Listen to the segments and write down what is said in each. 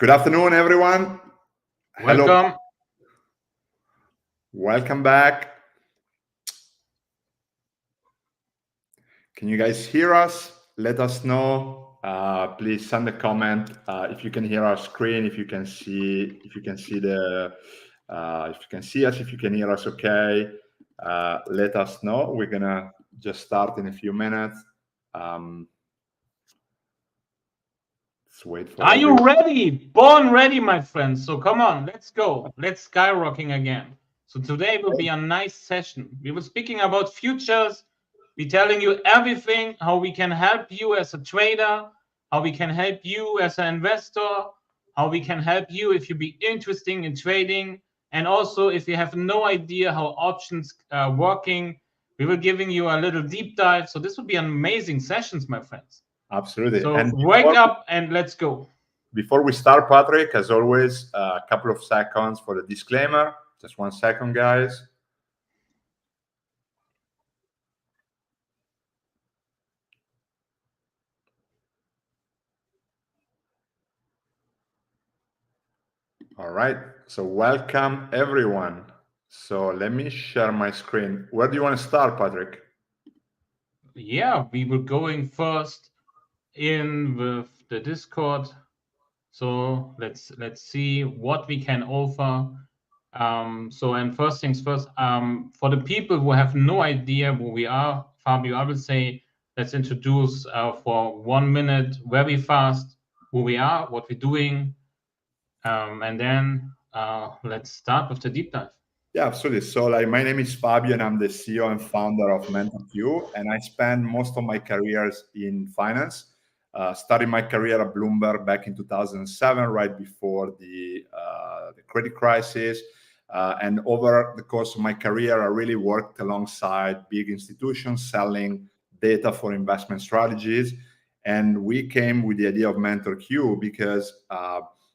Good afternoon, everyone. Hello. Welcome. Welcome back. Can you guys hear us? Let us know. Please send a comment if you can hear our screen, if you can see us, if you can hear us. Okay. Let us know. We're gonna just start in a few minutes. Let's wait for. Are you ready? Born ready, my friends. So come on, let's go. Let's skyrocketing again. So today will be a nice session. We were speaking about futures. We're telling you everything, how we can help you as a trader, how we can help you as an investor, how we can help you if you be interested in trading, and also if you have no idea how options are working, we will giving you a little deep dive. So this will be amazing sessions, my friends. Absolutely. So wake up and let's go. Before we start, Patrick, as always, a couple of seconds for the disclaimer. Just 1 second, guys. All right. So welcome, everyone. So let me share my screen. Where do you want to start, Patrick? Yeah, we were going first in with the Discord. So let's see what we can offer. And first things first, for the people who have no idea who we are, Fabio, I will say let's introduce for 1 minute very fast who we are, what we're doing, and then let's start with the deep dive. Yeah, absolutely. So my name is Fabio and I'm the CEO and founder of MenthorQ, and I spent most of my careers in finance. Started my career at Bloomberg back in 2007, right before the credit crisis. And over the course of my career, I really worked alongside big institutions selling data for investment strategies. And we came with the idea of MenthorQ because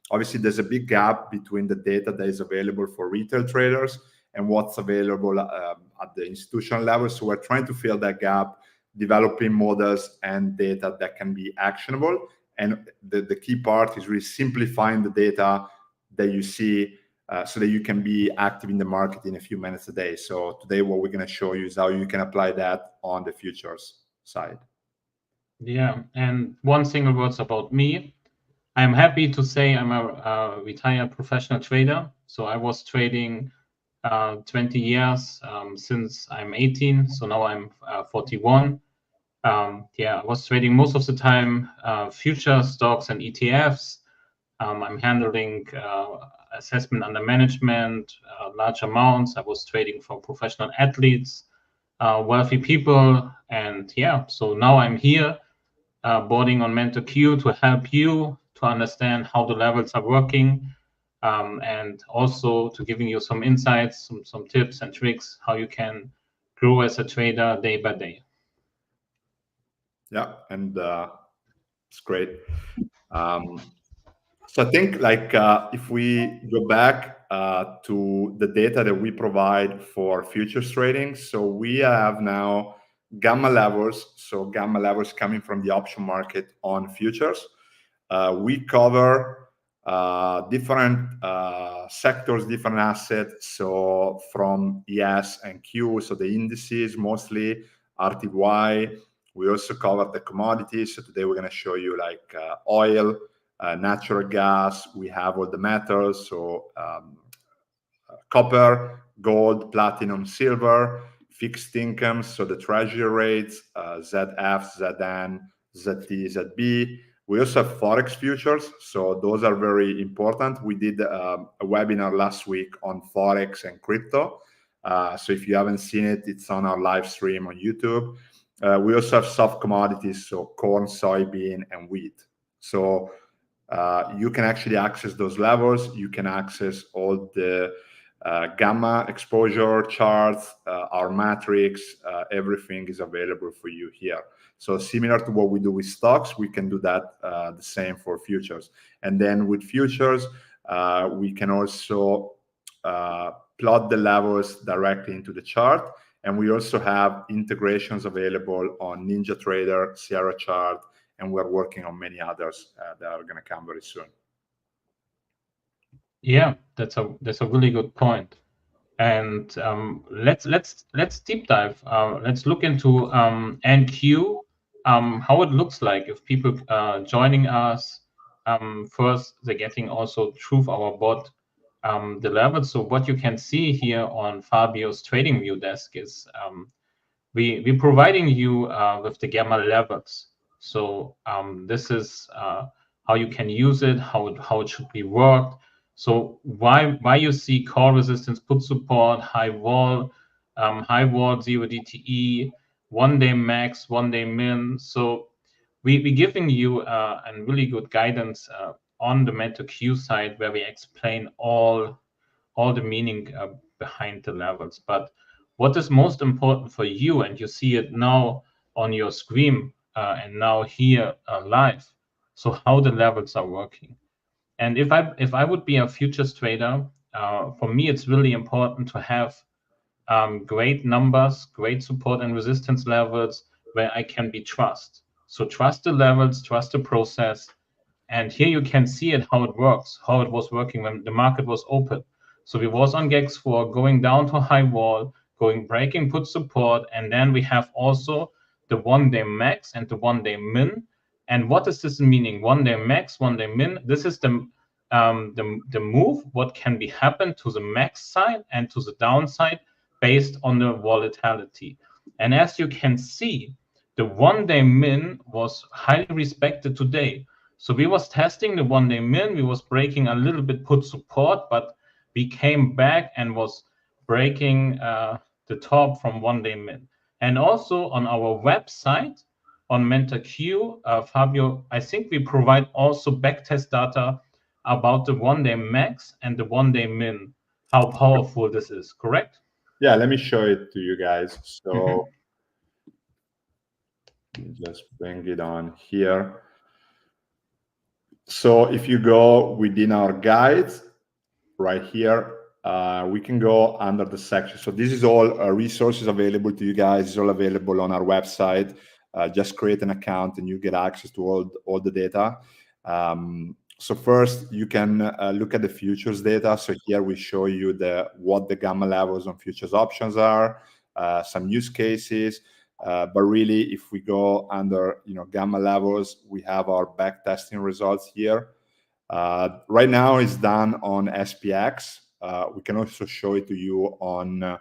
obviously there's a big gap between the data that is available for retail traders and what's available at the institutional level. So we're trying to fill that gap, developing models and data that can be actionable. And the key part is really simplifying the data that you see so that you can be active in the market in a few minutes a day. So today what we're going to show you is how you can apply that on the futures side. Yeah, and one single words about me. I'm happy to say I'm a retired professional trader. So I was trading 20 years since I'm 18. So now I'm 41. I was trading most of the time future stocks and ETFs. I'm handling assessment under management, large amounts. I was trading for professional athletes, wealthy people. And so now I'm here boarding on MenthorQ to help you to understand how the levels are working, and also to giving you some insights, some tips and tricks how you can grow as a trader day by day. Yeah, and it's great. So I think if we go back to the data that we provide for futures trading, so we have now gamma levels. So gamma levels coming from the option market on futures. We cover different sectors, different assets. So from ES and Q, so the indices mostly, RTY. We also cover the commodities. So today we're going to show you oil, natural gas. We have all the metals, so copper, gold, platinum, silver, fixed incomes, so the treasury rates, ZF, ZN, ZT, ZB. We also have forex futures, so those are very important. We did a webinar last week on forex and crypto. So if you haven't seen it, it's on our live stream on YouTube. We also have soft commodities, so corn, soybean, and wheat. So you can actually access those levels. You can access all the gamma exposure charts, our matrix, everything is available for you here. So similar to what we do with stocks, we can do that the same for futures. And then with futures, we can also plot the levels directly into the chart. And we also have integrations available on NinjaTrader, Sierra Chart, and we're working on many others that are going to come very soon. Yeah, that's a really good point. And let's deep dive. Let's look into NQ, how it looks like if people joining us. First, they're getting also through our bot the levels. So what you can see here on Fabio's trading view desk is we're providing you with the gamma levels. So this is how you can use it, how it should be worked. So why you see call resistance, put support, high wall 0 DTE, 1-day max, 1-day min. So we're giving you a really good guidance on the MentorQ side where we explain all the meaning behind the levels. But what is most important for you, and you see it now on your screen and now here live, so how the levels are working. And if I would be a futures trader, for me it's really important to have great numbers, great support and resistance levels where I can be trust. So trust the levels, trust the process, and here you can see it, how it works, how it was working when the market was open. So we was on GEX 4 going down to high wall, going breaking put support, and then we have also the 1-day max and the 1-day min. And what is this meaning? 1-day max, 1-day min. This is the move, what can be happen to the max side and to the downside based on the volatility. And as you can see, the 1-day min was highly respected today. So we was testing the 1-day min, we was breaking a little bit put support, but we came back and was breaking the top from 1-day min. And also on our website, on MentorQ, Fabio, I think we provide also backtest data about the 1-day max and the 1-day min, how powerful this is, correct? Yeah, let me show it to you guys. So just bring it on here. So if you go within our guides right here, we can go under the section. So this is all resources available to you guys. It's all available on our website. Just create an account and you get access to all the data. So first, you can look at the futures data. So here we show you what the gamma levels on futures options are, some use cases. But really, if we go under gamma levels, we have our back testing results here. Right now, it's done on SPX. We can also show it to you on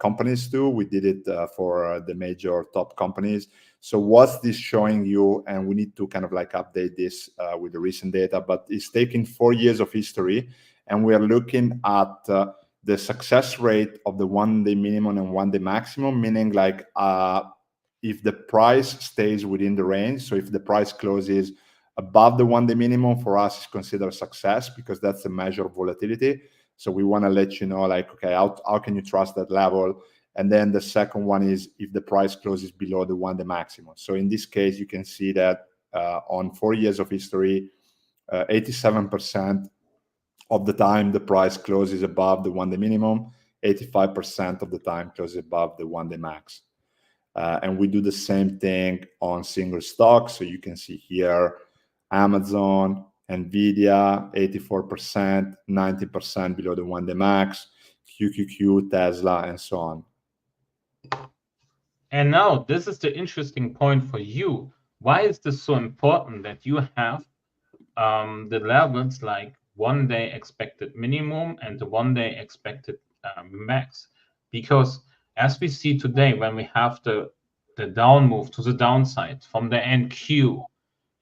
companies too. We did it for the major top companies. So what's this showing you? And we need to kind of like update this with the recent data, but it's taking 4 years of history. And we are looking at the success rate of the 1-day minimum and 1-day maximum, meaning like if the price stays within the range. So if the price closes above the 1-day minimum, for us is considered a success because that's a measure of volatility. So we want to let you know, like, okay, how can you trust that level? And then the second one is if the price closes below the 1-day maximum. So in this case, you can see that on 4 years of history, 87% of the time the price closes above the 1-day minimum, 85% of the time closes above the 1-day max. And we do the same thing on single stocks. So you can see here, Amazon, Nvidia, 84%, 90% below the 1-day max, QQQ, Tesla, and so on. And now this is the interesting point for you. Why is this so important that you have the levels like 1-day expected minimum and the 1-day expected max? Because as we see today, when we have the down move to the downside from the NQ,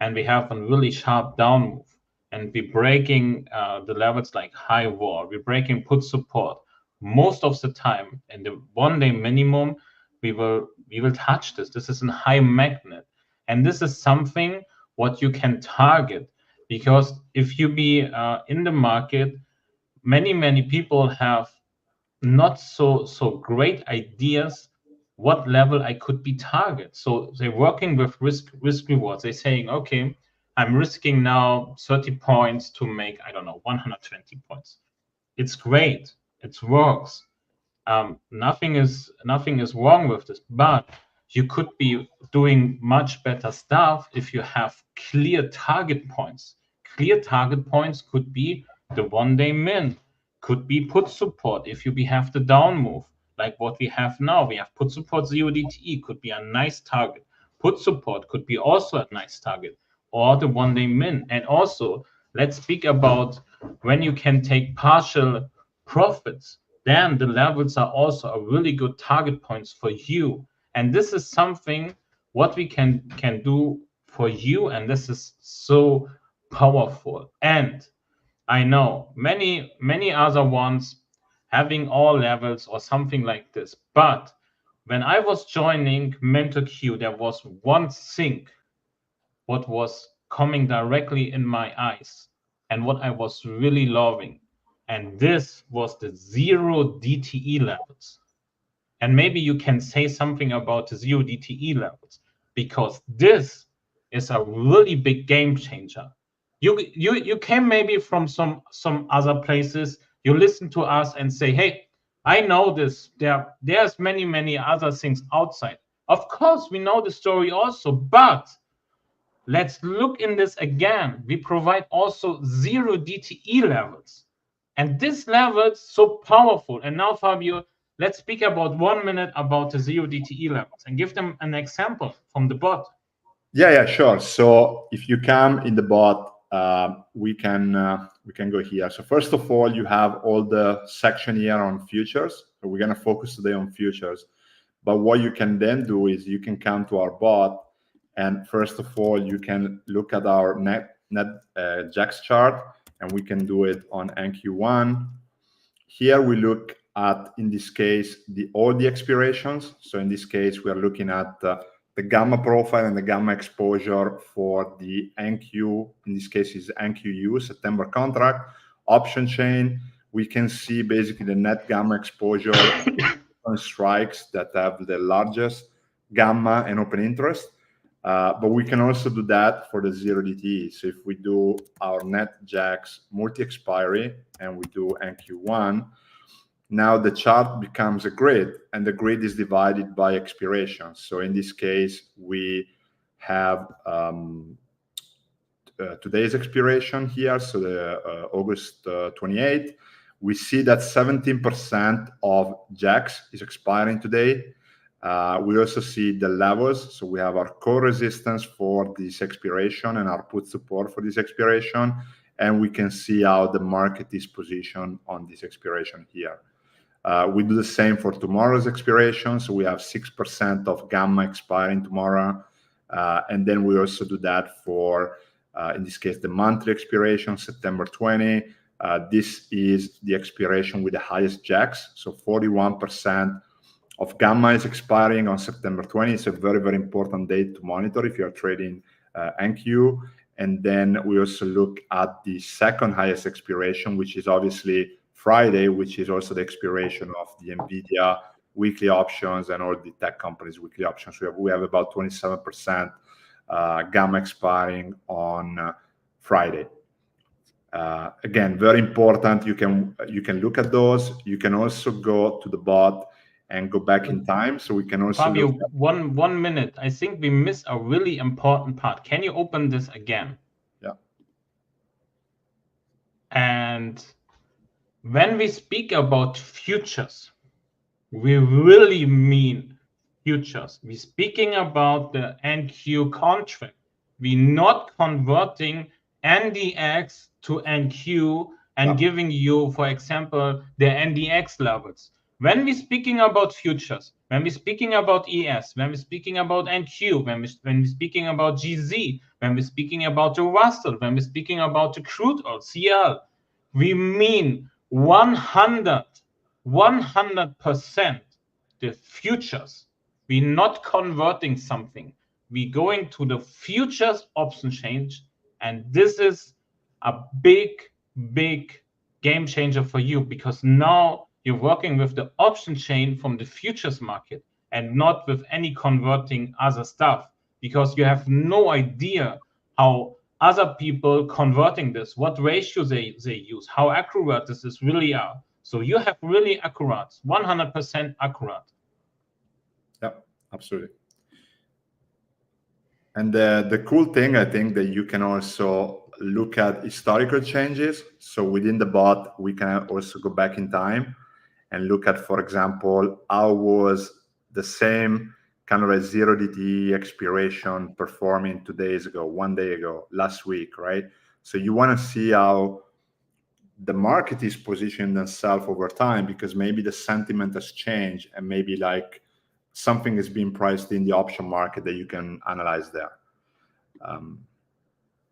and we have a really sharp down move, and we're breaking the levels like high wall, we're breaking put support. Most of the time, in the 1-day minimum, we will touch this. This is a high magnet, and this is something what you can target, because if you be in the market, many people have not so great ideas what level I could be target. So they're working with risk rewards. They're saying, okay, I'm risking now 30 points to make, I don't know, 120 points. It's great. It works. Nothing is wrong with this, but you could be doing much better stuff if you have clear target points. Clear target points could be The 1-day min could be put support if we have the down move, like what we have now. We have put support 0DTE, could be a nice target. Put support could be also a nice target, or the 1-day min. And also, let's speak about when you can take partial profits. Then the levels are also a really good target points for you. And this is something what we can do for you, and this is so powerful. And I know many other ones having all levels or something like this. But when I was joining MenthorQ, there was one thing what was coming directly in my eyes and what I was really loving. And this was the 0 DTE levels. And maybe you can say something about the 0 DTE levels, because this is a really big game changer. You came maybe from some other places. You listen to us and say, hey, I know this. There's many other things outside. Of course, we know the story also, but let's look in this again. We provide also 0 DTE levels. And this level is so powerful. And now, Fabio, let's speak about 1 minute about the 0 DTE levels and give them an example from the bot. Yeah, sure. So if you come in the bot, we can go here. So first of all, you have all the section here on futures. So we're going to focus today on futures. But what you can then do is you can come to our bot, and first of all, you can look at our net JAX chart, and we can do it on NQ1. Here we look at, in this case, all the expirations. So in this case, we are looking at the gamma profile and the gamma exposure for the NQ. In this case, is NQU, September contract, option chain. We can see basically the net gamma exposure on strikes that have the largest gamma and open interest. But we can also do that for the 0 DTE. So if we do our net JAX multi-expiry and we do NQ1, now the chart becomes a grid, and the grid is divided by expiration. So in this case, we have today's expiration here, so the August 28th. We see that 17% of JAX is expiring today. We also see the levels. So we have our core resistance for this expiration and our put support for this expiration. And we can see how the market is positioned on this expiration here. We do the same for tomorrow's expiration. So we have 6% of gamma expiring tomorrow. And then we also do that for, in this case, the monthly expiration, September 20. This is the expiration with the highest JAX. So 41% of gamma is expiring on September 20. It's a very important date to monitor if you're trading NQ. And then we also look at the second highest expiration, which is obviously Friday, which is also the expiration of the Nvidia weekly options and all the tech companies' weekly options. We have about 27% gamma expiring on Friday. Again, very important. You can look at those. You can also go to the bot and go back in time. So we can also Fabio, one minute. I think we missed a really important part. Can you open this again? Yeah. And when we speak about futures, we really mean futures. We're speaking about the NQ contract. We're not converting NDX to NQ and giving you, for example, the NDX levels. When we're speaking about futures, when we're speaking about ES, when we're speaking about NQ, when we're speaking about GZ, when we're speaking about the Russell, when we're speaking about the crude oil, CL, we mean 100% the futures. We're not converting something. We're going to the futures option change, and this is a big game changer for you, because now you're working with the option chain from the futures market and not with any converting other stuff, because you have no idea how other people converting this, what ratio they use, how accurate this is really are. So you have really accurate, 100% accurate. Yeah, absolutely. And the cool thing, I think, that you can also look at historical changes. So within the bot, we can also go back in time and look at, for example, how was the same kind of a 0DTE expiration performing 2 days ago, 1 day ago, last week, right? So you want to see how the market is positioning themselves over time, because maybe the sentiment has changed and maybe like something is being priced in the option market that you can analyze there.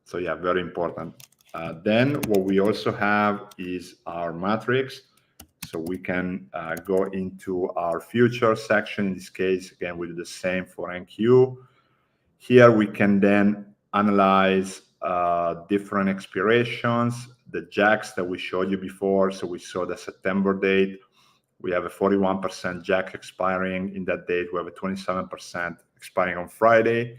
So yeah, very important. Then what we also have is our matrix. So we can go into our future section. In this case, again, we do the same for NQ. Here we can then analyze different expirations, the jacks that we showed you before. So we saw the September date. We have a 41% jack expiring in that date. We have a 27% expiring on Friday.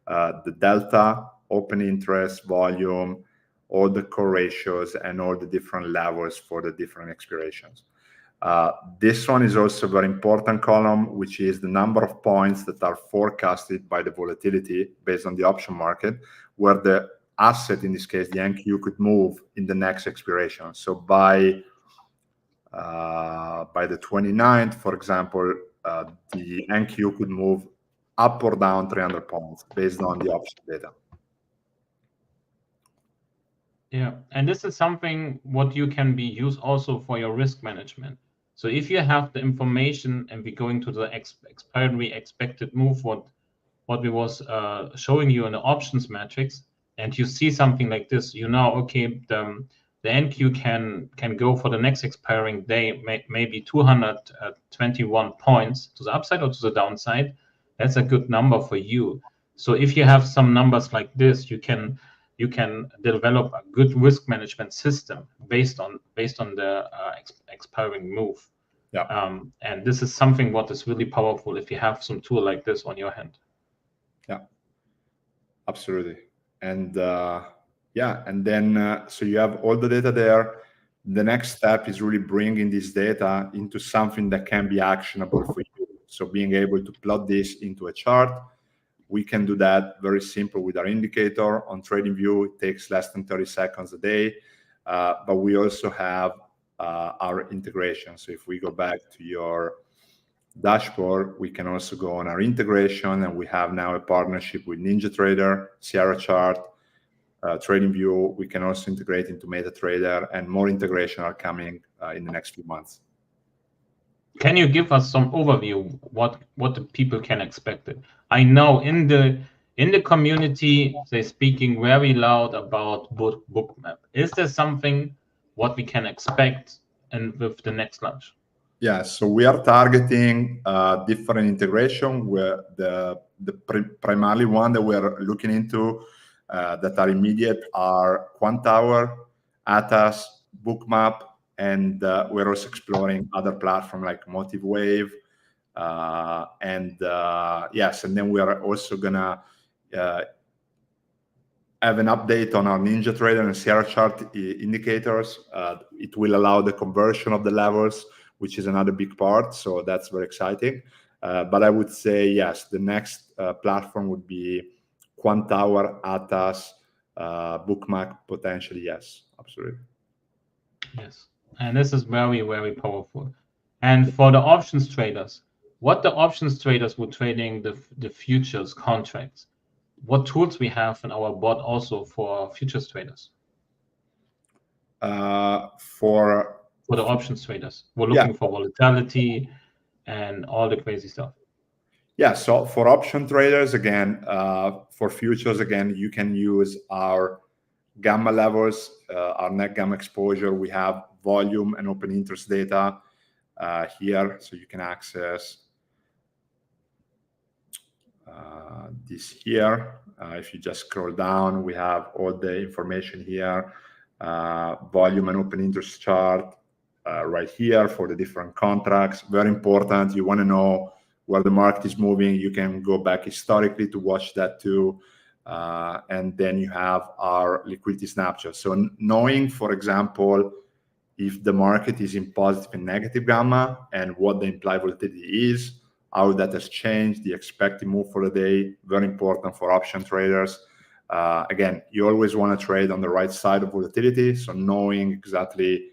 The delta, open interest, volume, all the core ratios, and all the different levels for the different expirations. This one is also a very important column, which is the number of points that are forecasted by the volatility based on the option market, where the asset, in this case, the NQ, could move in the next expiration. So by the 29th, for example, the NQ could move up or down 300 points based on the option data. Yeah, and this is something what you can be used also for your risk management. So if you have the information and we're going to the expiry expected move, what we was showing you in the options matrix, and you see something like this, you know, okay, the NQ can go for the next expiring day, maybe 221 points to the upside or to the downside. That's a good number for you. So if you have some numbers like this, you can develop a good risk management system based on the expiring move. Yeah. And this is something what is really powerful if you have some tool like this on your hand. Yeah, absolutely. And yeah, and then so you have all the data there. The next step is really bringing this data into something that can be actionable for you. So being able to plot this into a chart. We can do that very simple with our indicator on TradingView. It takes less than 30 seconds a day, but we also have our integration. So if we go back to your dashboard, we can also go on our integration, and we have now a partnership with NinjaTrader, Sierra Chart, TradingView. We can also integrate into MetaTrader, and more integration are coming in the next few months. Can you give us some overview what the people can expect? I know in the community they're speaking very loud about bookmap. Is there something what we can expect and with the next launch? Yeah, so we are targeting different integration, where the primarily one that we're looking into that are immediate are Quantower, Atas, Bookmap, and we're also exploring other platforms like MotiveWave. And yes, and then we are also gonna have an update on our NinjaTrader and Sierra Chart indicators. It will allow the conversion of the levels, which is another big part. So that's very exciting. But I would say, yes, the next platform would be Quantower, Atas, Bookmap, potentially, yes, absolutely. Yes, and this is very, very powerful. And for the options traders, what the options traders were trading the futures contracts, what tools we have in our bot also for futures traders? For the options traders, we're looking for volatility and all the crazy stuff. Yeah, so for option traders, again, for futures, again, you can use our gamma levels, our net gamma exposure. We have volume and open interest data here, so you can access this here. If you just scroll down, we have all the information here, volume and open interest chart right here for the different contracts. Very important. You want to know where the market is moving. You can go back historically to watch that too. And then you have our liquidity snapshot. So knowing, for example, if the market is in positive and negative gamma and what the implied volatility is, how that has changed, the expected move for the day, very important for option traders. Again, you always want to trade on the right side of volatility. So knowing exactly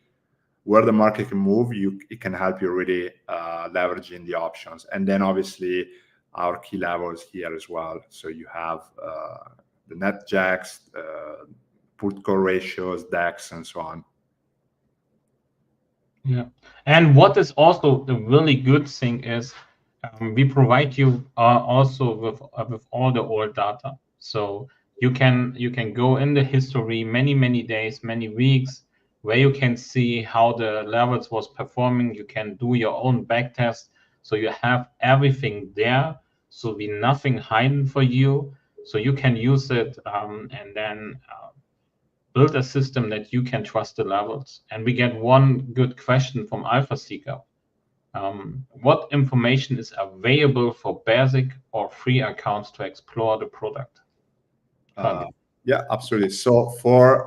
where the market can move, it can help you really leveraging the options. And then obviously our key levels here as well. So you have the net jacks, put call ratios, DEX, and so on. Yeah, and what is also the really good thing is we provide you also with all the old data, so you can go in the history many days, many weeks, where you can see how the levels was performing. You can do your own back test, so you have everything there. So be nothing hidden for you, so you can use it and then build a system that you can trust the levels. And we get one good question from Alpha Seeker. What information is available for basic or free accounts to explore the product? Yeah, absolutely. So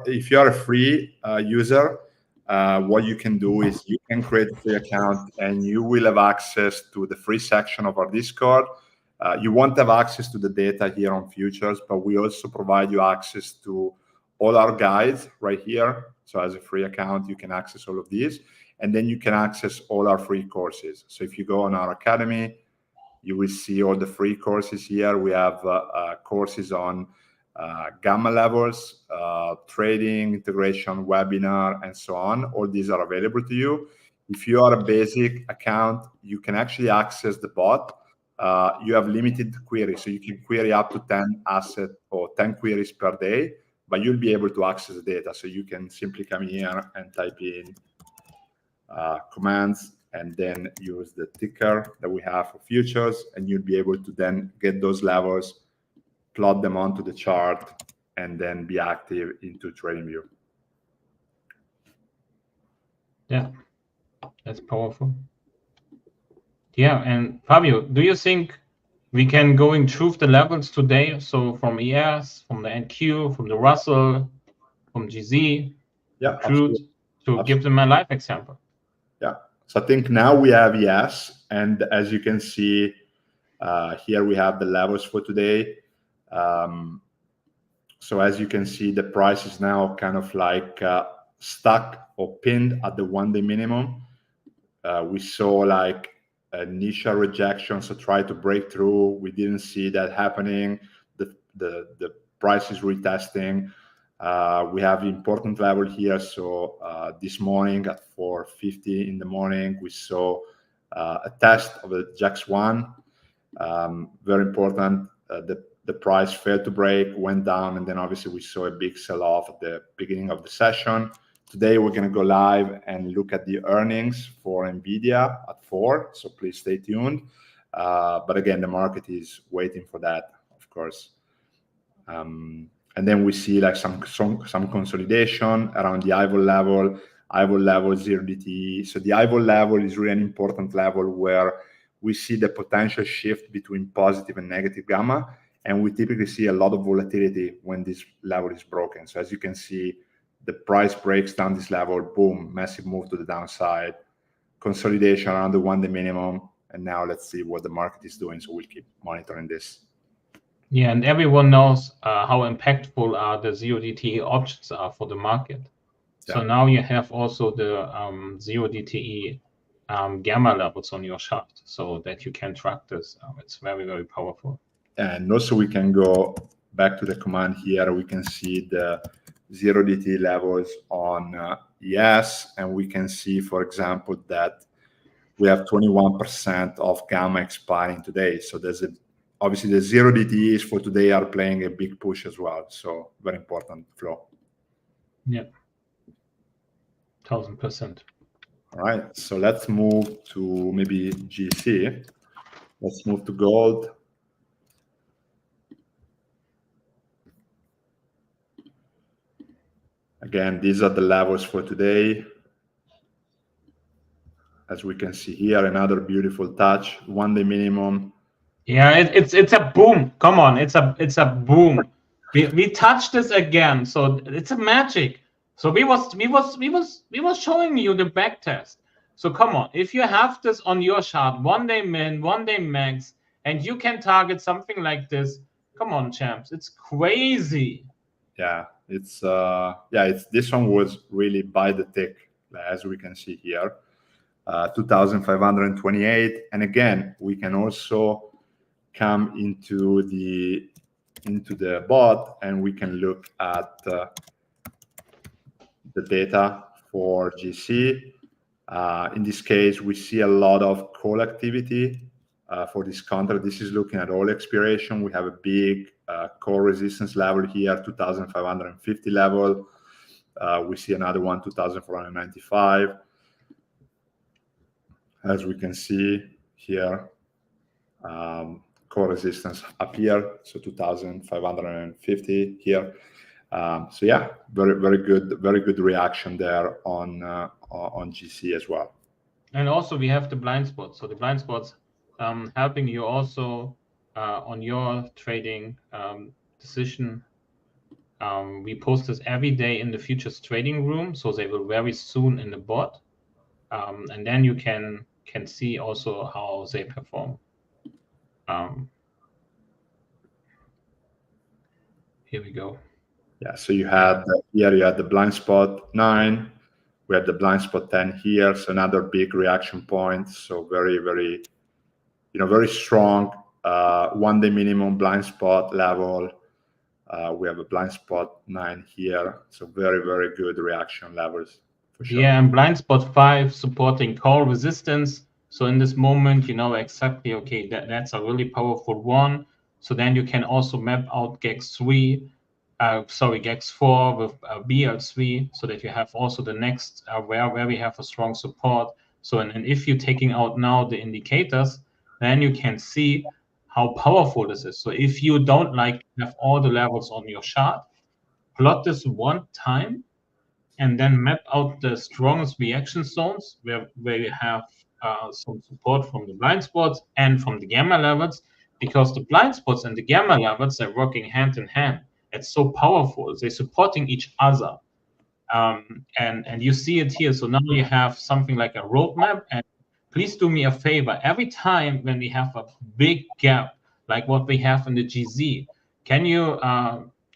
if you're a free user, what you can do is you can create a free account and you will have access to the free section of our Discord. You won't have access to the data here on futures, but we also provide you access to all our guides right here. So as a free account, you can access all of these, and then you can access all our free courses. So if you go on our academy, you will see all the free courses here. We have courses on gamma levels, trading, integration, webinar, and so on. All these are available to you. If you are a basic account, you can actually access the bot. You have limited queries, so you can query up to 10 assets or 10 queries per day, but you'll be able to access the data. So you can simply come here and type in commands and then use the ticker that we have for futures, and you'll be able to then get those levels, plot them onto the chart, and then be active into TradingView. Yeah, that's powerful. Yeah, and Fabio, do you think we can go through the levels today? So from ES, from the NQ, from the Russell, from GZ, yeah, crude, to give them a live example. Yeah, so I think now we have ES, and as you can see, here we have the levels for today. So as you can see, the price is now kind of like stuck or pinned at the one-day minimum. We saw like initial rejection, so try to break through. We didn't see that happening. The price is retesting. We have important level here. So this morning at 4:50 in the morning, we saw a test of the JAX1. Very important. The price failed to break, went down, and then obviously we saw a big sell-off at the beginning of the session. Today we're going to go live and look at the earnings for Nvidia at 4, so please stay tuned. But again, the market is waiting for that, of course. And then we see like some consolidation around the IVOL level. IVOL level 0 DTE. So the IVOL level is really an important level where we see the potential shift between positive and negative gamma, and we typically see a lot of volatility when this level is broken. So as you can see, the price breaks down this level, boom, massive move to the downside, consolidation around the one-day minimum, and now let's see what the market is doing. So we'll keep monitoring this. Yeah, and everyone knows how impactful the 0 DTE options are for the market. Yeah. So now you have also the 0 DTE gamma levels on your chart, so that you can track this. It's very, very powerful. And also we can go back to the command here. We can see the 0 DTE levels on ES, and we can see, for example, that we have 21% of gamma expiring today. So there's obviously the 0 DTEs for today are playing a big push as well. So very important flow. Yeah, 1000%. All right, so let's move to maybe GC. Let's move to gold. Again, these are the levels for today. As we can see here, another beautiful touch, one-day minimum. Yeah, it's a boom. Come on, it's a boom. We touched this again, so it's a magic. So we was showing you the back test. So come on, if you have this on your chart, one day min, one day max, and you can target something like this, Come on, champs, it's crazy. Yeah, it's this one was really by the tick, as we can see here, 2,528. And again, we can also come into the bot and we can look at the data for GC. In this case, we see a lot of call activity for this contract. This is looking at all expiration. We have a big call resistance level here, 2,550 level. We see another one, 2,495. As we can see here, call resistance up here, so 2,550 here. So yeah, very good reaction there on GC as well. And also we have the blind spots. So the blind spots helping you also on your trading decision. We post this every day in the futures trading room, so they will very soon in the bot, and then you can see also how they perform. Here we go. Yeah, so you had here you had the blind spot 9. We had the blind spot 10 here, so another big reaction point. So very strong 1-day minimum blind spot level. We have a blind spot 9 here, so very good reaction levels for sure. Yeah, and blind spot 5 supporting call resistance. So in this moment, you know exactly, okay, that's a really powerful one. So then you can also map out GEX4 with BL3, so that you have also the next where we have a strong support. So and if you're taking out now the indicators, then you can see how powerful this is. So if you don't like to have all the levels on your chart, plot this one time and then map out the strongest reaction zones where you have some support from the blind spots and from the gamma levels, because the blind spots and the gamma levels are working hand in hand. It's so powerful. They're supporting each other. And you see it here. So now you have something like a roadmap. And please do me a favor. Every time when we have a big gap, like what we have in the GZ, can you,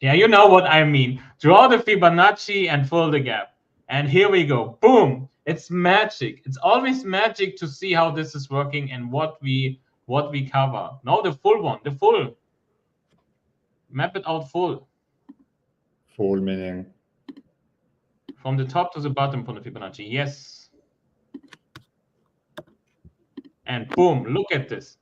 yeah, you know what I mean. Draw the Fibonacci and fill the gap. And here we go. Boom. It's magic. It's always magic to see how this is working and what we cover. No, the full one, the full. Map it out full. Full meaning? From the top to the bottom from the Fibonacci. Yes. And boom, look at this.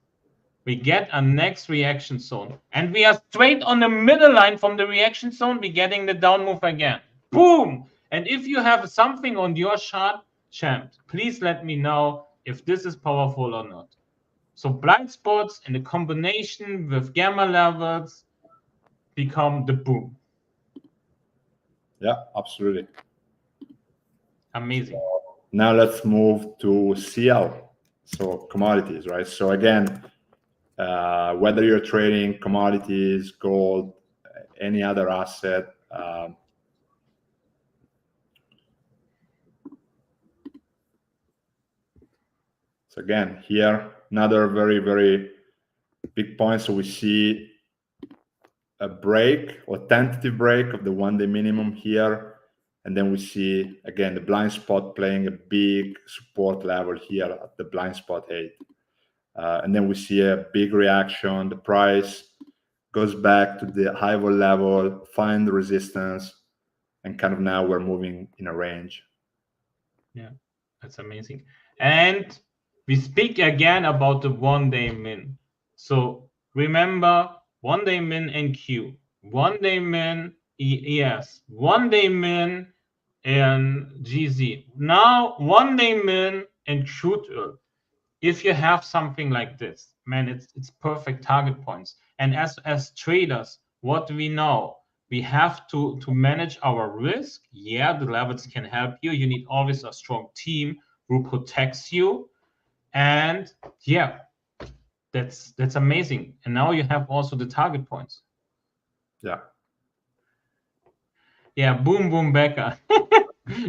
We get a next reaction zone. And we are straight on the middle line from the reaction zone. We're getting the down move again. Boom! And if you have something on your chart, champ, please let me know if this is powerful or not. So blind spots in the combination with gamma levels become the boom. Yeah, absolutely. Amazing. Now let's move to CL, so commodities, right? So again, whether you're trading commodities, gold, any other asset, so again, here, another very big point. So we see a break or tentative break of the 1-day minimum here. And then we see, again, the blind spot playing a big support level here at the blind spot 8. And then we see a big reaction. The price goes back to the high vol level, find the resistance, and kind of now we're moving in a range. Yeah, that's amazing. And we speak again about the 1-day min. So remember, 1-day min NQ, 1-day min ES, 1-day min in GZ. Now 1-day min in crude oil. If you have something like this, man, it's perfect target points. And as traders, what do we know? We have to manage our risk. Yeah, the levels can help you. You need always a strong team who protects you. And yeah, that's amazing. And now you have also the target points. Yeah. Yeah, boom, boom, Becker.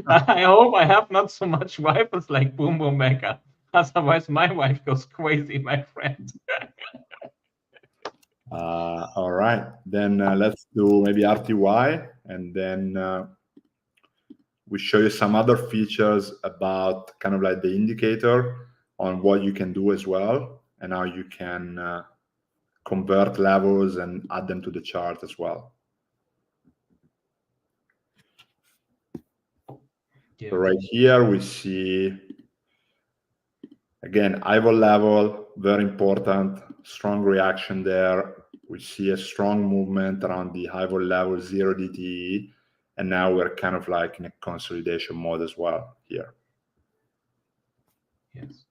I hope I have not so much rivals like boom, boom, Becker. Otherwise, my wife goes crazy, my friend. All right, then let's do maybe RTY, and then we show you some other features about kind of like the indicator on what you can do as well, and how you can convert levels and add them to the chart as well. Yeah. So right here we see, again, IVO level, very important, strong reaction there. We see a strong movement around the IVO level 0 DTE, and now we're kind of like in a consolidation mode as well here. Yes.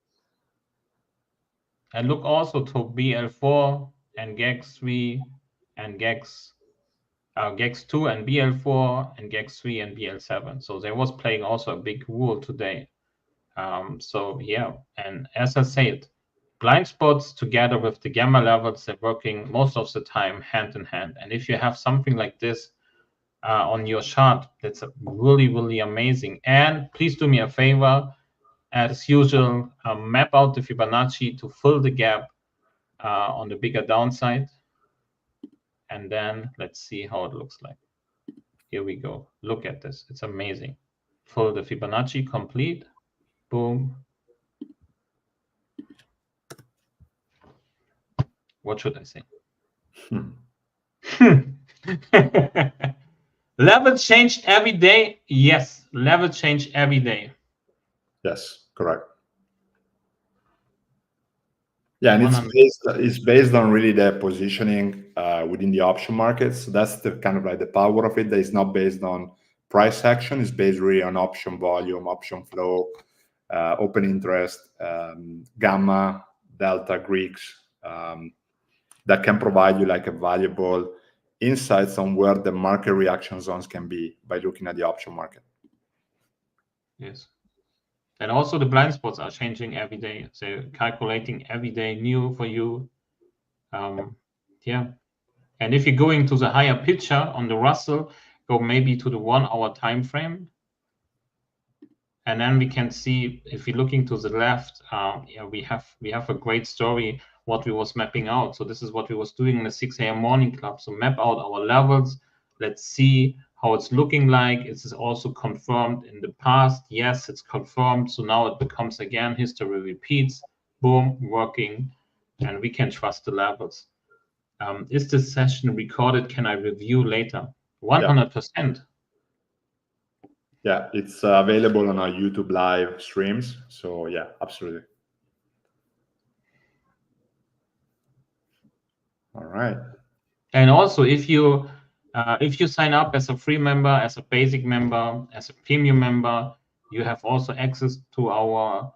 And look also to BL4 and GEX3 and GEX2 and BL4 and GEX3 and BL7. So there was playing also a big role today. So yeah, and as I said, blind spots together with the gamma levels, they're working most of the time hand in hand. And if you have something like this on your chart, that's really, really amazing. And please do me a favor, as usual, map out the Fibonacci to fill the gap on the bigger downside. And then let's see how it looks like. Here we go. Look at this. It's amazing. Fill the Fibonacci complete. Boom. What should I say? Level changed every day. Yes, level change every day. Yes, correct. Yeah, and it's based on really the positioning within the option markets. So that's the kind of like the power of it. That is not based on price action. It's based really on option volume, option flow, open interest, gamma, delta, Greeks, that can provide you like a valuable insights on where the market reaction zones can be by looking at the option market. Yes. And also the blind spots are changing every day. So calculating every day new for you. Yeah. And if you're going to the higher picture on the Russell, go maybe to the 1 hour time frame. And then we can see, if you're looking to the left, yeah, we have a great story what we was mapping out. So this is what we was doing in the 6 a.m. morning club. So map out our levels. Let's see how it's looking like. Is this also confirmed in the past? Yes, it's confirmed. So now it becomes again, history repeats, boom, working, and we can trust the levels. Is this session recorded? Can I review later? 100%. Yeah, it's available on our YouTube live streams. So yeah, absolutely. All right. And also, if you sign up as a free member, as a basic member, as a premium member, you have also access to our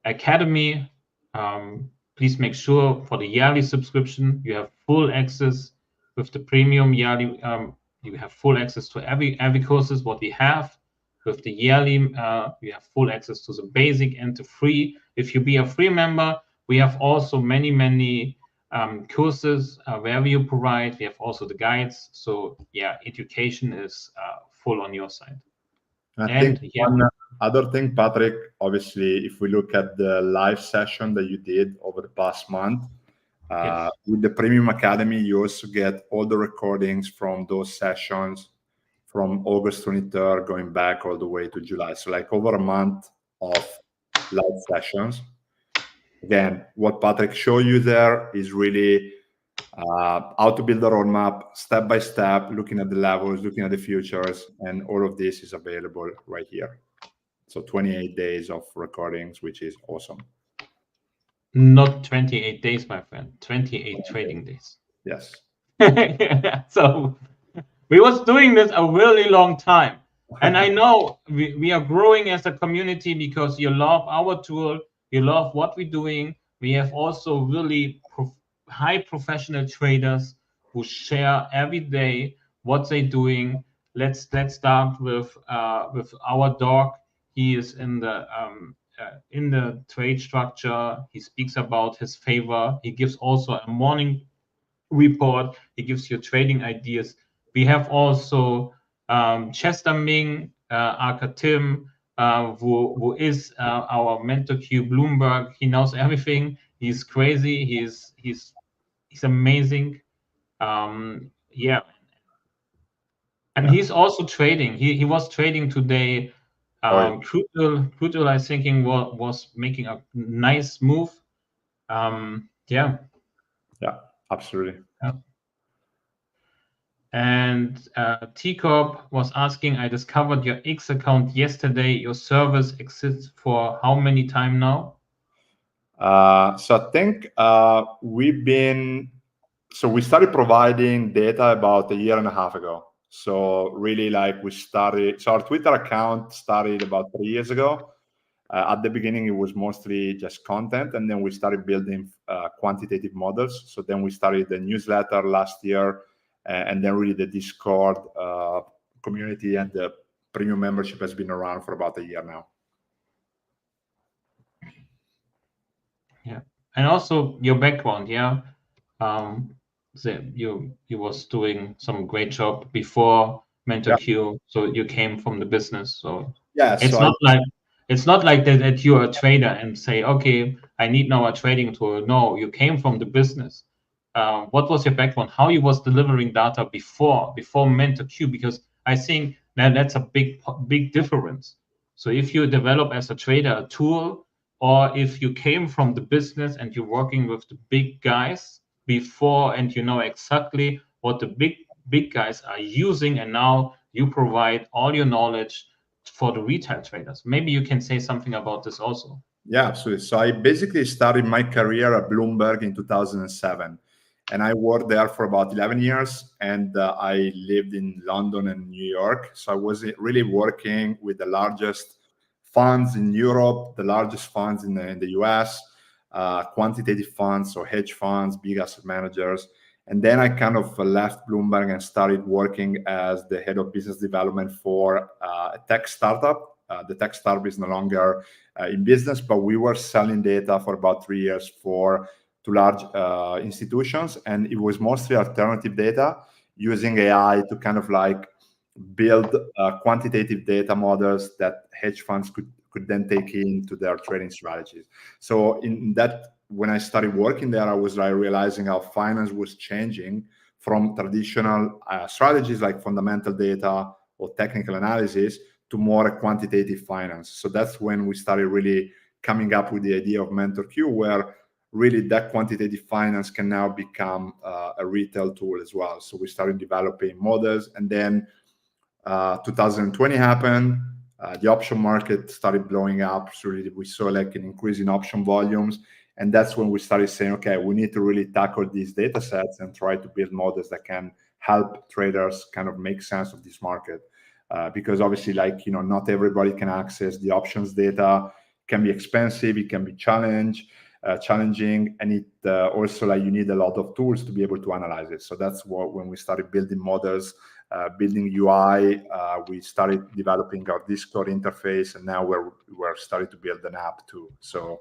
academy. Please make sure for the yearly subscription, you have full access. With the premium yearly, you have full access to every courses what we have. With the yearly, you have full access to the basic and the free. If you be a free member, we have also many courses where we provide. We have also the guides. So yeah, education is full on your side. I think one other thing, Patrick, obviously, if we look at the live session that you did over the past month, yes, with the Premium Academy, you also get all the recordings from those sessions from August 23rd going back all the way to July. So like over a month of live sessions. Again, what Patrick showed you there is really how to build a roadmap step by step, looking at the levels, looking at the futures, and all of this is available right here. So 28 days of recordings, which is awesome. Not 28 days, my friend. 28 trading days. Yes. So we was doing this a really long time. And I know we are growing as a community because you love our tool. You love what we're doing. We have also really high professional traders who share every day what they're doing. Let's start with our dog. He is in the trade structure. He speaks about his favor. He gives also a morning report. He gives you trading ideas. We have also Chester Ming, Aka Tim, who is our MenthorQ Bloomberg. He knows everything. He's crazy. He's He's amazing. Yeah. And he's also trading. He was trading today. Crude oil, I think, was making a nice move. Yeah. Yeah, absolutely. Yeah. And T-Corp was asking, I discovered your X account yesterday. Your service exists for how many time now? So I think we started providing data about a year and a half ago. So really, like so our Twitter account started about 3 years ago. At the beginning, it was mostly just content, and then we started building quantitative models. So then we started the newsletter last year, and then really the Discord community and the premium membership has been around for about a year now. Yeah, and also your background, yeah. You was doing some great job before MenthorQ, so you came from the business. So yeah, it's not like that you're a trader and say, okay, I need now a trading tool. No, you came from the business. What was your background? How you was delivering data before MentorQ? Because I think that's a big difference. So if you develop as a trader a tool, or if you came from the business and you're working with the big guys before and you know exactly what the big guys are using, and now you provide all your knowledge for the retail traders. Maybe you can say something about this also. Yeah, absolutely. So I basically started my career at Bloomberg in 2007, and I worked there for about 11 years, and I lived in London and New York. So I was really working with the largest funds in Europe, the largest funds in the US, quantitative funds, so hedge funds, big asset managers. And then I kind of left Bloomberg and started working as the head of business development for a tech startup. The tech startup is no longer in business, but we were selling data for about 3 years to large institutions, and it was mostly alternative data using AI to kind of like build quantitative data models that hedge funds could then take into their trading strategies. So in that, when I started working there, I was like realizing how finance was changing from traditional strategies like fundamental data or technical analysis to more quantitative finance. So that's when we started really coming up with the idea of MenthorQ, where really that quantitative finance can now become a retail tool as well. So we started developing models, and then 2020 happened. The option market started blowing up. So really we saw like an increase in option volumes. And that's when we started saying, okay, we need to really tackle these data sets and try to build models that can help traders kind of make sense of this market. Because obviously, like, you know, not everybody can access the options data. It can be expensive, it can be challenging, and it also, like, you need a lot of tools to be able to analyze it. So that's when we started building models, building UI, we started developing our Discord interface, and now we're starting to build an app too. So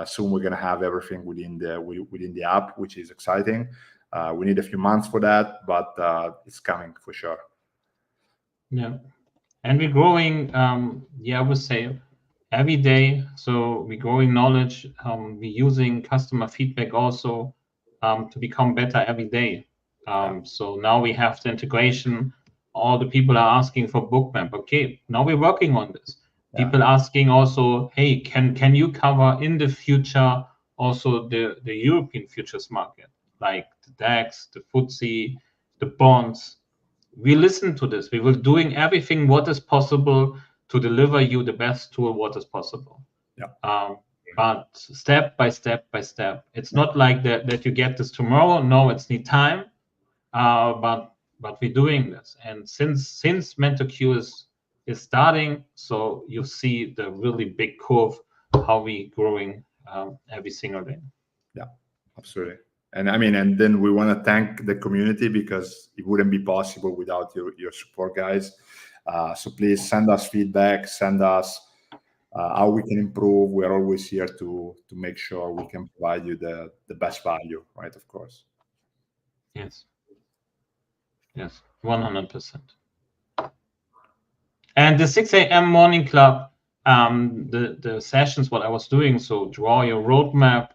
soon we're going to have everything within the app, which is exciting. We need a few months for that, but it's coming for sure. Yeah, and we're growing. I would say every day. So we're growing knowledge. We're using customer feedback also to become better every day. So now we have the integration. All the people are asking for Bookmap. Okay, now we're working on this. People asking also, hey, can you cover in the future also the European futures market, like the DAX, the FTSE, the bonds? We listen to this. We will doing everything what is possible to deliver you the best tool what is possible. But step by step by step. It's not like that you get this tomorrow. No, it's need time. But we're doing this. And since MentorQ is starting, so you see the really big curve how we growing every single day. Yeah, absolutely. And I mean, and then we want to thank the community, because it wouldn't be possible without your support, guys. So please send us feedback, send us how we can improve. We're always here to make sure we can provide you the best value, right? Of course. Yes. Yes, 100%. And the 6 a.m. morning club, the sessions, what I was doing, so draw your roadmap,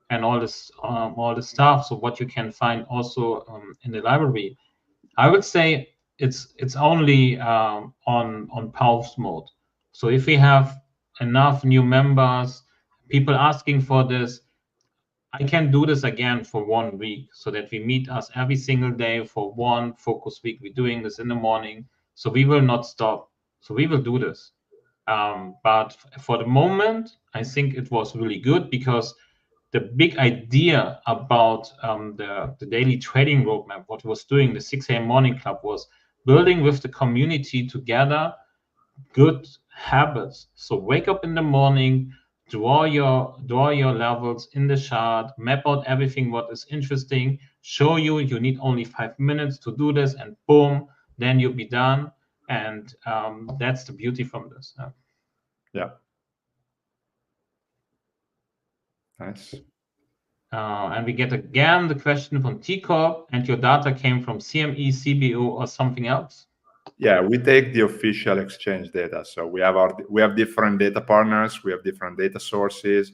and all this stuff. So what you can find also in the library. I would say it's only on pause mode. So if we have enough new members, people asking for this, I can do this again for 1 week, so that we meet us every single day for one focus week. We're doing this in the morning, so we will not stop. So we will do this. But for the moment, I think it was really good, because the big idea about the daily trading roadmap, what was doing the 6 a.m. morning club, was building with the community together good habits. So wake up in the morning, draw your levels in the chart, map out everything what is interesting, show you need only 5 minutes to do this, and boom, then you'll be done. And that's the beauty from this. Yeah. Nice. And we get again the question from T Corp, and your data came from CME, CBO, or something else? Yeah, we take the official exchange data. So we have different data partners, we have different data sources,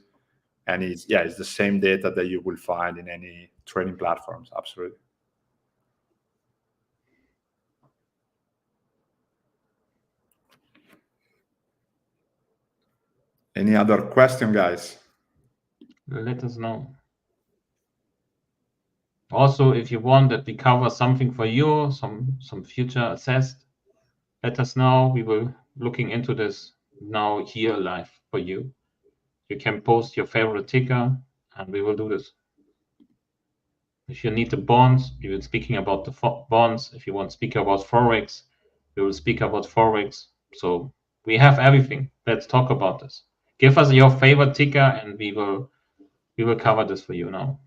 and it's the same data that you will find in any trading platforms. Absolutely. Any other question, guys? Let us know. Also, if you want that we cover something for you, some future assessed, let us know. We will looking into this now here live for you. You can post your favorite ticker, and we will do this. If you need the bonds, we will speaking about the bonds. If you want to speak about forex, we will speak about forex. So we have everything. Let's talk about this. Give us your favorite ticker, and we will cover this for you now.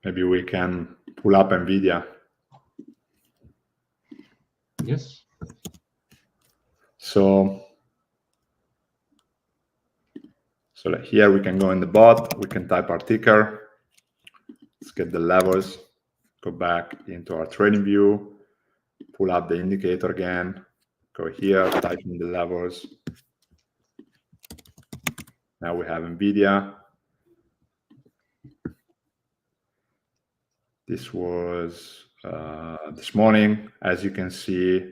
Maybe we can pull up Nvidia. Yes. So here we can go in the bot, we can type our ticker. Let's get the levels, go back into our trading view, pull up the indicator again, go here, type in the levels. Now we have Nvidia. This was this morning, as you can see.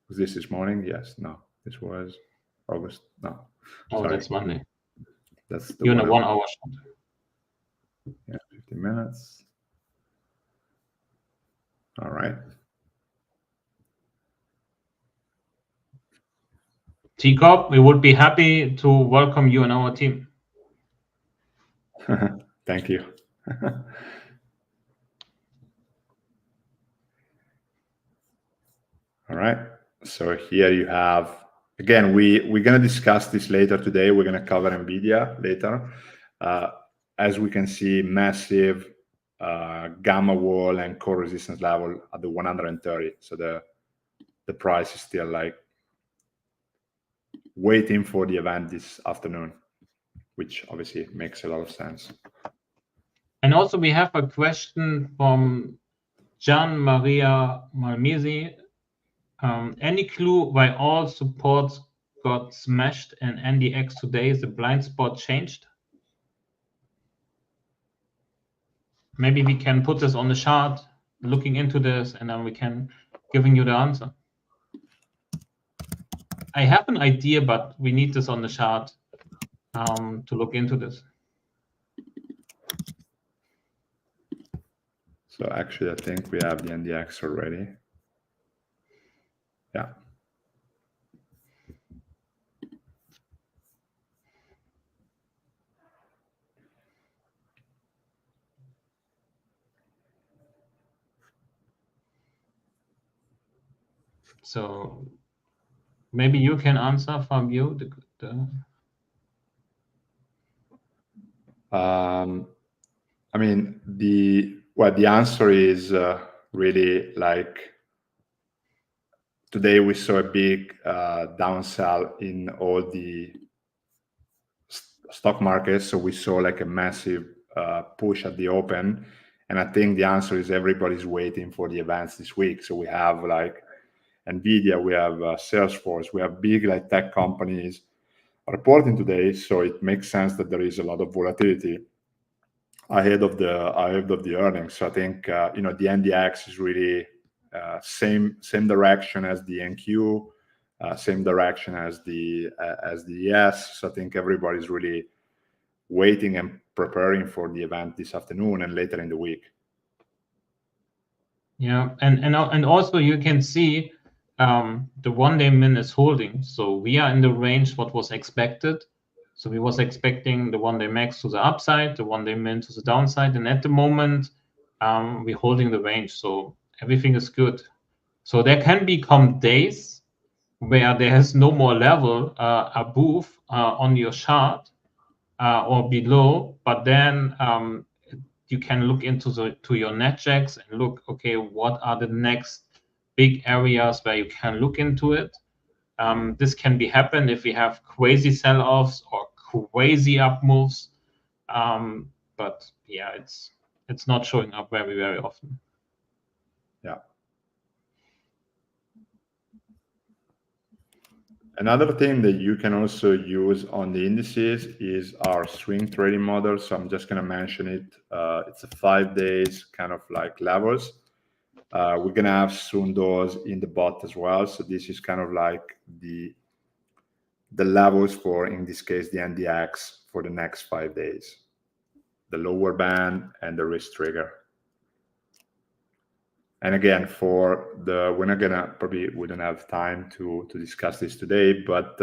Was this morning? Yes. No. This was August. No. Oh, sorry. That's Monday. That's the You're in a 1 hour shot. Yeah, 15 minutes. All right. T-Corp, we would be happy to welcome you in our team. Thank you. All right. So here you have, again, we're going to discuss this later today. We're going to cover Nvidia later. As we can see, massive gamma wall and core resistance level at the 130. So the price is still like waiting for the event this afternoon, which obviously makes a lot of sense. And also we have a question from Gian Maria Malmesi. Any clue why all supports got smashed in NDX today? The blind spot changed? Maybe we can put this on the chart, looking into this, and then we can giving you the answer. I have an idea, but we need this on the chart to look into this. So actually, I think we have the NDX already. Yeah. So maybe you can answer, Fabio. I mean, the answer is really like today we saw a big downsell in all the stock markets. So we saw like a massive push at the open, And I think the answer is everybody's waiting for the events this week. So we have like Nvidia, we have Salesforce, we have big like tech companies reporting today. So it makes sense that there is a lot of volatility ahead of the earnings. So I think the NDX is really same direction as the NQ, same direction as the ES. So I think everybody's really waiting and preparing for the event this afternoon and later in the week. Yeah, and also you can see the one-day min is holding. So we are in the range what was expected. So we was expecting the one-day max to the upside, the one-day min to the downside, and at the moment we're holding the range. So everything is good. So there can become days where there is no more level above on your chart or below, but then you can look into your netjacks and look, okay, what are the next big areas where you can look into it. This can be happen if we have crazy sell-offs or crazy up moves, but yeah, it's not showing up very often. Yeah. Another thing that you can also use on the indices is our swing trading model. So I'm just going to mention it. It's a 5 days kind of like levels. We're going to have soon those in the bot as well. So this is kind of like the levels for, in this case, the NDX for the next 5 days, the lower band and the risk trigger. And again, we're not gonna, we don't have time to discuss this today, but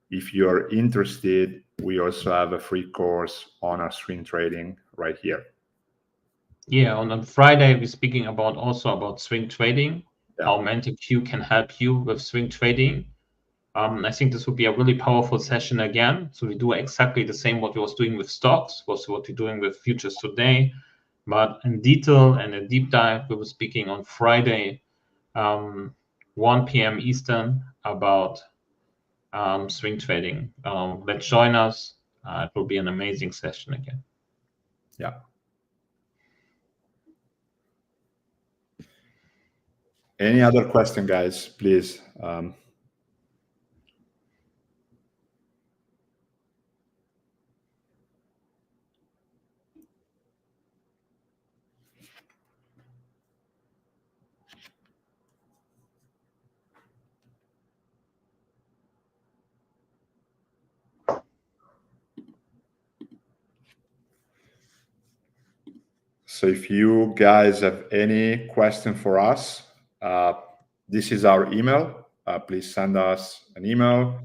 if you're interested, we also have a free course on our swing trading right here. Yeah, on Friday we're speaking also about swing trading, how MenthorQ can help you with swing trading. I think this would be a really powerful session again. So we do exactly the same what we was doing with stocks, was what we're doing with futures today, but in detail and a deep dive, we were speaking on Friday, 1 p.m. Eastern, about swing trading. Let's join us. It will be an amazing session again. Yeah. Any other question, guys, please? So if you guys have any question for us, this is our email. Please send us an email,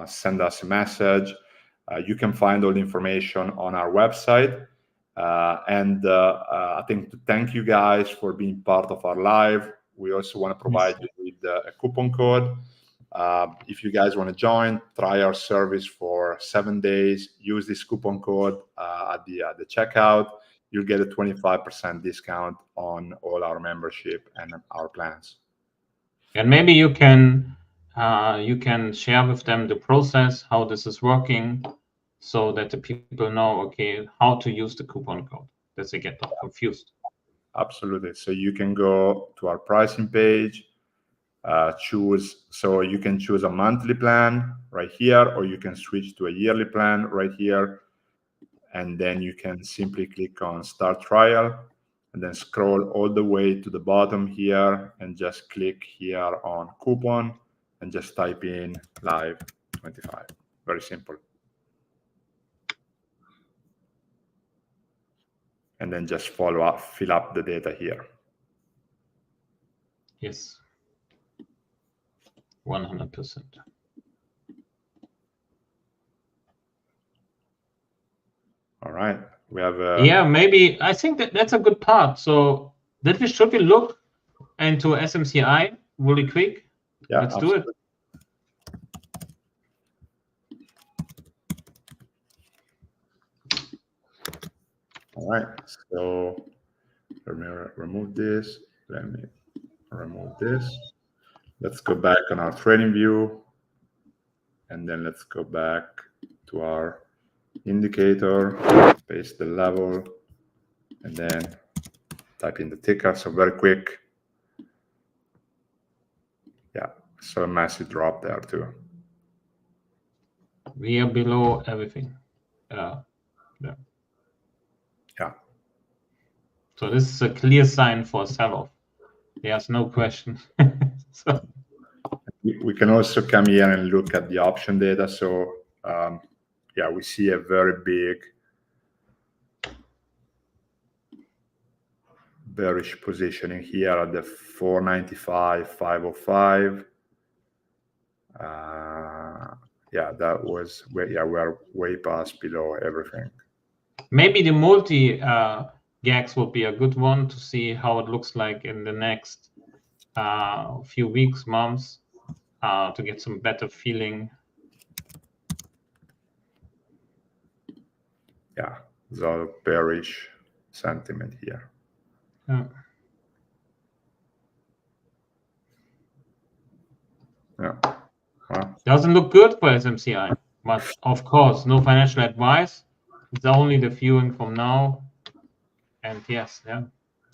send us a message. You can find all the information on our website. And I think to thank you guys for being part of our live. We also want to provide you with a coupon code. If you guys want to join, try our service for 7 days, use this coupon code at the checkout. You'll get a 25% discount on all our membership and our plans. And maybe you can share with them the process, how this is working, so that the people know, okay, how to use the coupon code, that they get not confused. Absolutely. So you can go to our pricing page, so you can choose a monthly plan right here, or you can switch to a yearly plan right here. And then you can simply click on start trial and then scroll all the way to the bottom here and just click here on coupon and just type in live 25. Very simple. And then just fill up the data here. Yes. 100%. All right. We have yeah, maybe I think that's a good part. So should we look into SMCI really quick? Yeah, let's absolutely. do it. All right. So let me remove this. Let me remove this. Let's go back on our trading view. And then let's go back to our indicator, paste the level. and then type in the ticker. So very quick. Yeah, so a massive drop there too. We are below everything. Yeah. So this is a clear sign for a sell-off. There's no question. So we can also come here and look at the option data. So yeah, we see a very big bearish positioning here at the 495, 505. Yeah, that was we're way past below everything. Maybe the multi gags would be a good one to see how it looks like in the next few weeks, months, to get some better feeling. Yeah, there's a lot of bearish sentiment here. Yeah. Yeah. Well, Doesn't look good for SMCI, but of course, no financial advice. It's only the viewing from now. And yes, yeah.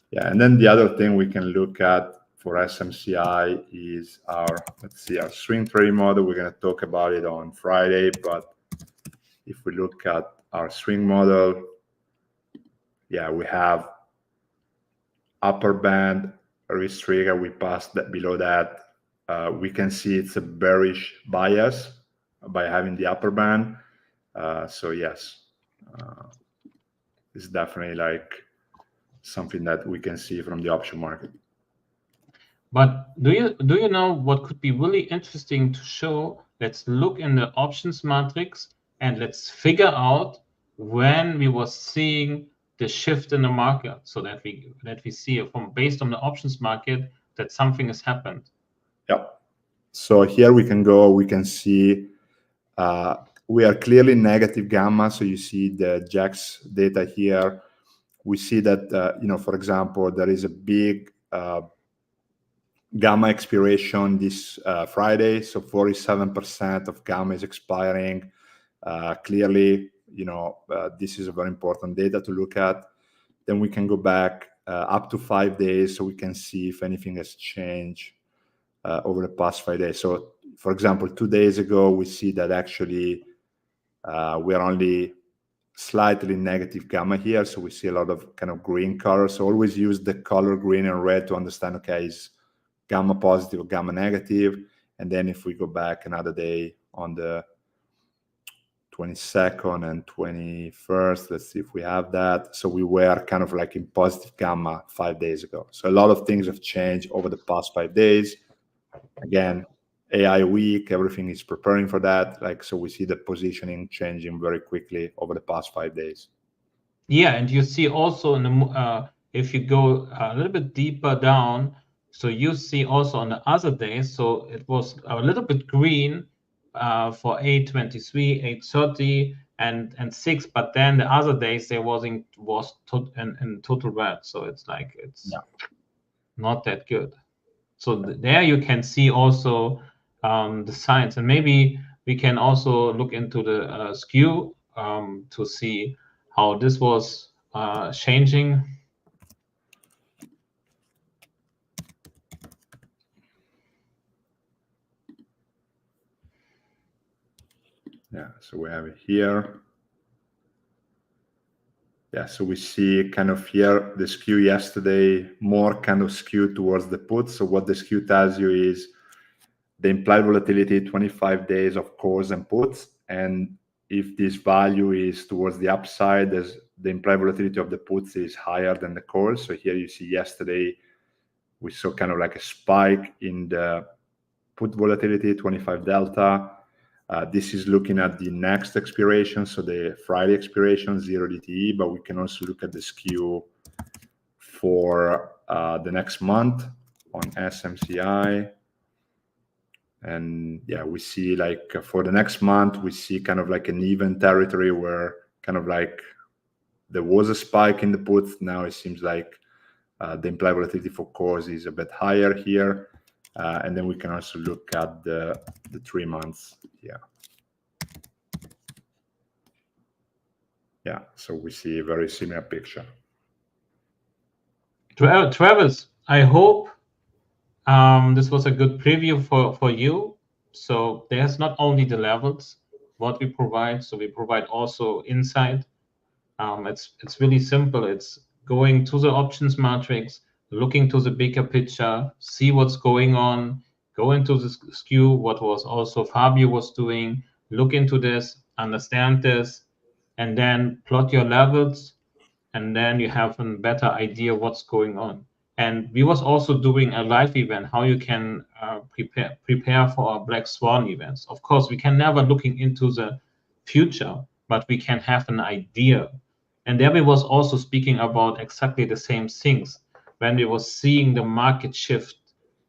Yeah, and then the other thing we can look at for SMCI is our, let's see, our swing trading model. We're going to talk about it on Friday, but if we look at our swing model, yeah, we have upper band risk trigger. We passed that below that. We can see it's a bearish bias by having the upper band. So yes, it's definitely like something that we can see from the option market. But do you know what could be really interesting to show? Let's look in the options matrix and let's figure out when we were seeing the shift in the market, so that we see from based on the options market that something has happened. Yeah. So here we can go. We can see we are clearly negative gamma. So you see the JAX data here. We see that you know, for example, there is a big gamma expiration this Friday. So 47% of gamma is expiring. Clearly, you know, this is a very important data to look at. Then we can go back up to 5 days, so we can see if anything has changed over the past 5 days. So, for example, 2 days ago, we see that actually we are only slightly negative gamma here. So we see a lot of kind of green color. So always use the color green and red to understand, okay, is gamma positive or gamma negative? And then if we go back another day on the 22nd and 21st, let's see if we have that. So we were kind of like in positive gamma 5 days ago. So a lot of things have changed over the past 5 days. Again, AI week, everything is preparing for that. Like, so we see the positioning changing very quickly over the past 5 days. Yeah, and you see also in the if you go a little bit deeper down, so you see also on the other days, so it was a little bit green for 823, 830, and 6, but then the other days there was in total red. So it's like it's not that good. So there you can see also the signs, and maybe we can also look into the skew to see how this was changing. Yeah, so we have it here. Yeah, so we see kind of here the skew yesterday more kind of skewed towards the put. So what the skew tells you is the implied volatility 25 days of calls and puts, and if this value is towards the upside, there's the implied volatility of the puts is higher than the calls. So here you see yesterday we saw kind of like a spike in the put volatility 25 delta. This is looking at the next expiration, so the Friday expiration, 0 DTE, but we can also look at the skew for the next month on SMCI. And yeah, we see like for the next month, we see kind of like an even territory where kind of like there was a spike in the puts. Now it seems like the implied volatility for calls is a bit higher here. And then we can also look at the 3 months here. Yeah, so we see a very similar picture. Travis, I hope this was a good preview for you. So there's not only the levels what we provide, so we provide also insight. It's really simple. It's going to the options matrix, looking to the bigger picture, see what's going on, go into the skew, what was also Fabio was doing, look into this, understand this, and then plot your levels, and then you have a better idea what's going on. And we was also doing a live event, how you can prepare for our Black Swan events. Of course, we can never looking into the future, but we can have an idea. And there we was also speaking about exactly the same things when we was seeing the market shift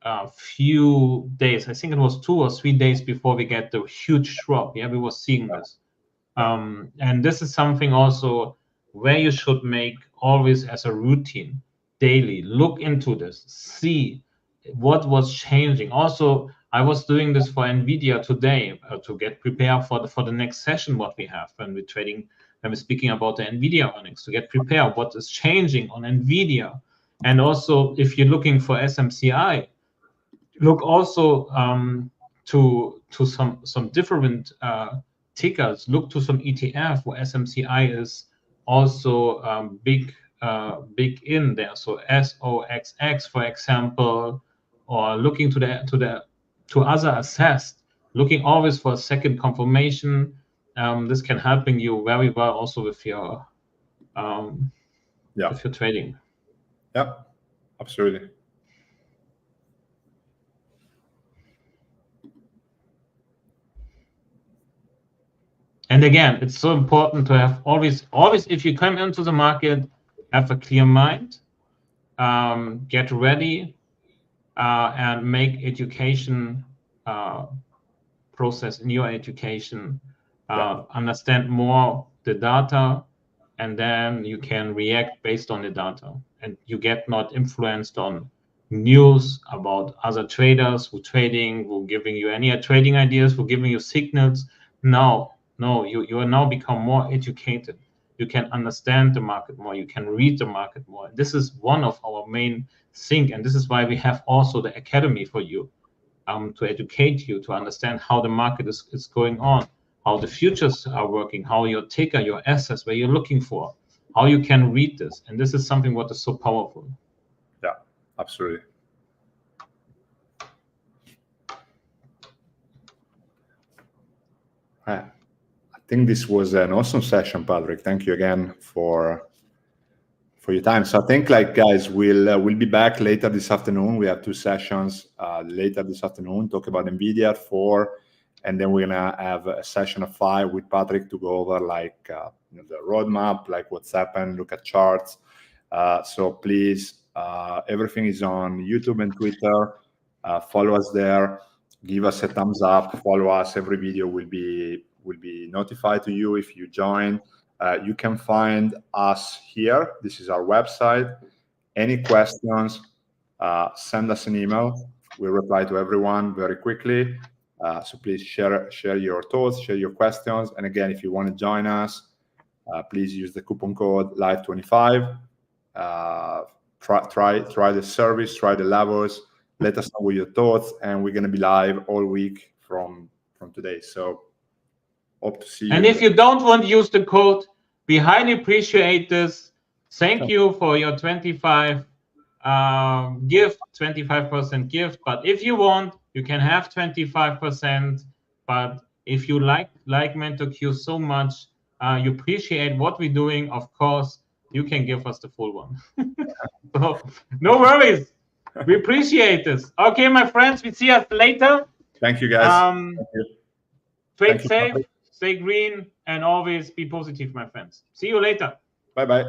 a few days. I think it was 2 or 3 days before we get the huge drop. Yeah, we was seeing this. And this is something also where you should make always as a routine daily. Look into this, see what was changing. Also, I was doing this for Nvidia today to get prepared for the next session what we have when we're trading, when we're speaking about the Nvidia earnings, to get prepared what is changing on Nvidia. And also, if you're looking for SMCI, look also to some different tickers. Look to some ETF where SMCI is also big in there. So SOXX, for example, or looking to other assets, looking always for a second confirmation. This can helping you very well also with your trading. Yeah, absolutely. And again, it's so important to have always, if you come into the market, have a clear mind, get ready, and make education process in your education, understand more the data, and then you can react based on the data. And you get not influenced on news about other traders who trading, who giving you any trading ideas, who giving you signals. No, you are now become more educated. You can understand the market more. You can read the market more. This is one of our main thing, and this is why we have also the academy for you, to educate you, to understand how the market is going on, how the futures are working, how your ticker, your assets, where you're looking for, how you can read this. And this is something what is so powerful. Yeah, absolutely. I think this was an awesome session, Patrick. Thank you again for your time. So I think, like, guys, we'll be back later this afternoon. We have 2 sessions later this afternoon, talk about Nvidia at 4, and then we're gonna have a session at 5 with Patrick to go over like the roadmap, like what's happened, look at charts. So please, everything is on YouTube and Twitter. Follow us there. Give us a thumbs up. Follow us. Every video will be notified to you if you join. You can find us here. This is our website. Any questions, send us an email. We reply to everyone very quickly. So please share your thoughts, share your questions. And again, if you want to join us, please use the coupon code LIVE25. Try the service, try the levels. Let us know what your thoughts, and we're going to be live all week from today. So hope to see you. And if you don't want to use the code, we highly appreciate this. Thank you for your 25% gift. But if you want, you can have 25%. But if you like MenthorQ so much, you appreciate what we're doing, of course, you can give us the full one. So no worries. We appreciate this. Okay, my friends, we see us later. Thank you, guys. Thank you. Trade safe, stay green, and always be positive, my friends. See you later. Bye-bye.